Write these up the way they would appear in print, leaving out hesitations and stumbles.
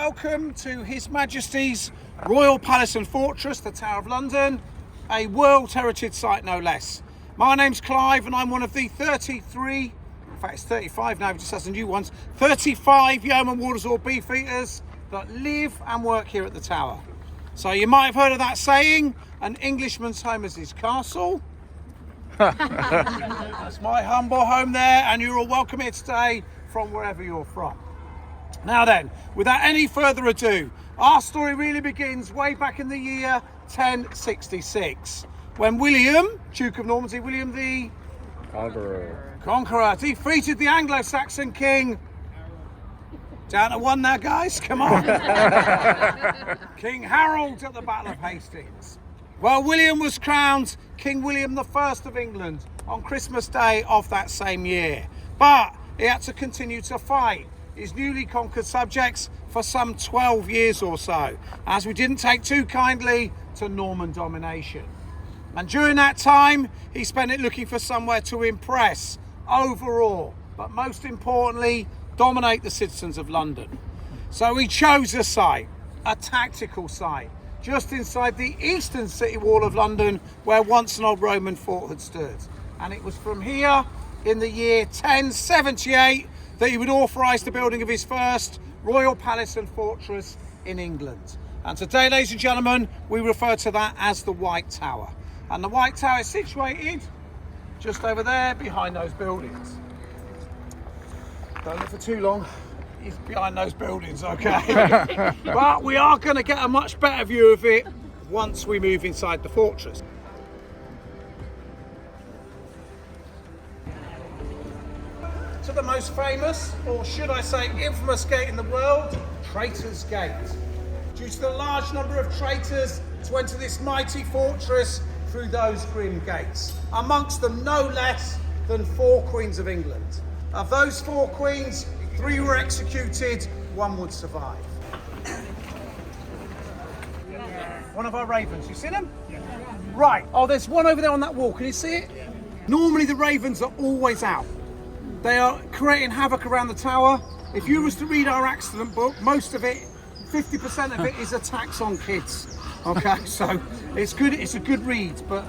welcome to His Majesty's Royal Palace and Fortress, the Tower of London, a World Heritage Site no less. My name's Clive and I'm one of the 33, in fact it's 35 now, just has the new ones, 35 Yeoman warders or Beefeaters that live and work here at the Tower. So you might have heard of that saying, an Englishman's home is his castle. That's my humble home there, and you're all welcome here today from wherever you're from. Now then, without any further ado, our story really begins way back in the year 1066, when William, Duke of Normandy, William the Conqueror, defeated the Anglo-Saxon king. Down to one now, guys, come on. King Harold at the Battle of Hastings. Well, William was crowned King William I of England on Christmas Day of that same year, but he had to continue to fight his newly conquered subjects for some 12 years or so, as we didn't take too kindly to Norman domination. And during that time, he spent it looking for somewhere to impress, overawe, but most importantly, dominate the citizens of London. So he chose a site, a tactical site, just inside the eastern city wall of London, where once an old Roman fort had stood. And it was from here, in the year 1078, that he would authorise the building of his first royal palace and fortress in England. And today, ladies and gentlemen, we refer to that as the White Tower. And the White Tower is situated just over there behind those buildings. Don't look for too long, he's behind those buildings, okay? But we are going to get a much better view of it once we move inside the fortress. To the most famous, or should I say infamous gate in the world, Traitors Gate. Due to the large number of traitors to enter this mighty fortress through those grim gates. Amongst them no less than 4 queens of England. Of those 4 queens, 3 were executed, 1 would survive. One of our ravens, you seen them? Right, oh there's one over there on that wall, can you see it? Normally the ravens are always out. They are creating havoc around the tower. If you was to read our accident book, most of it, 50% of it is attacks on kids. Okay, so it's good. It's a good read, but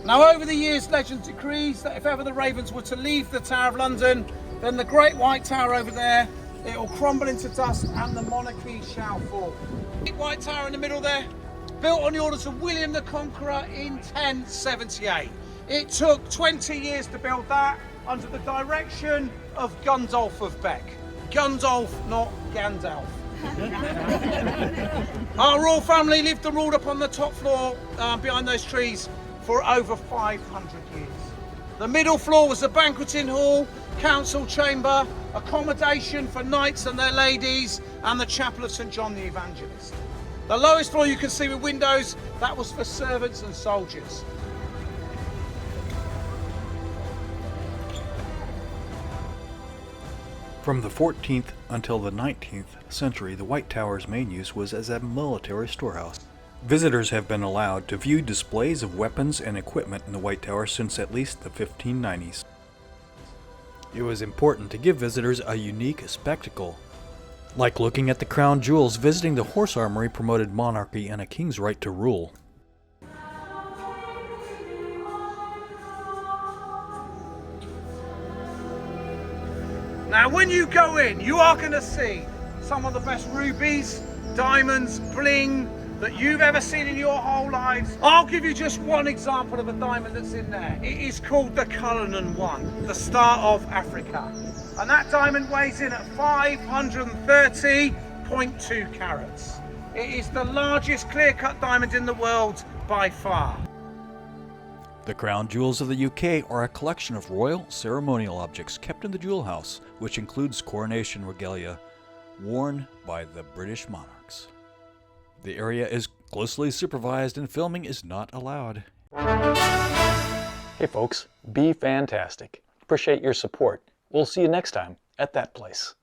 now over the years, legend decrees that if ever the ravens were to leave the Tower of London, then the Great White Tower over there, it will crumble into dust and the monarchy shall fall. Great White Tower in the middle there, built on the orders of William the Conqueror in 1078. It took 20 years to build that under the direction of Gundulf of Beck. Gundulf, not Gandalf. Our royal family lived and ruled up on the top floor behind those trees for over 500 years. The middle floor was the banqueting hall, council chamber, accommodation for knights and their ladies, and the chapel of St. John the Evangelist. The lowest floor you can see with windows, that was for servants and soldiers. From the 14th until the 19th century, the White Tower's main use was as a military storehouse. Visitors have been allowed to view displays of weapons and equipment in the White Tower since at least the 1590s. It was important to give visitors a unique spectacle. Like looking at the crown jewels, visiting the horse armory promoted monarchy and a king's right to rule. Now when you go in, you are going to see some of the best rubies, diamonds, bling that you've ever seen in your whole lives. I'll give you just one example of a diamond that's in there. It is called the Cullinan One, the Star of Africa. And that diamond weighs in at 530.2 carats. It is the largest clear-cut diamond in the world by far. The crown jewels of the UK are a collection of royal ceremonial objects kept in the jewel house, which includes coronation regalia worn by the British monarchs. The area is closely supervised and filming is not allowed. Hey folks, be fantastic. Appreciate your support. We'll see you next time at that place.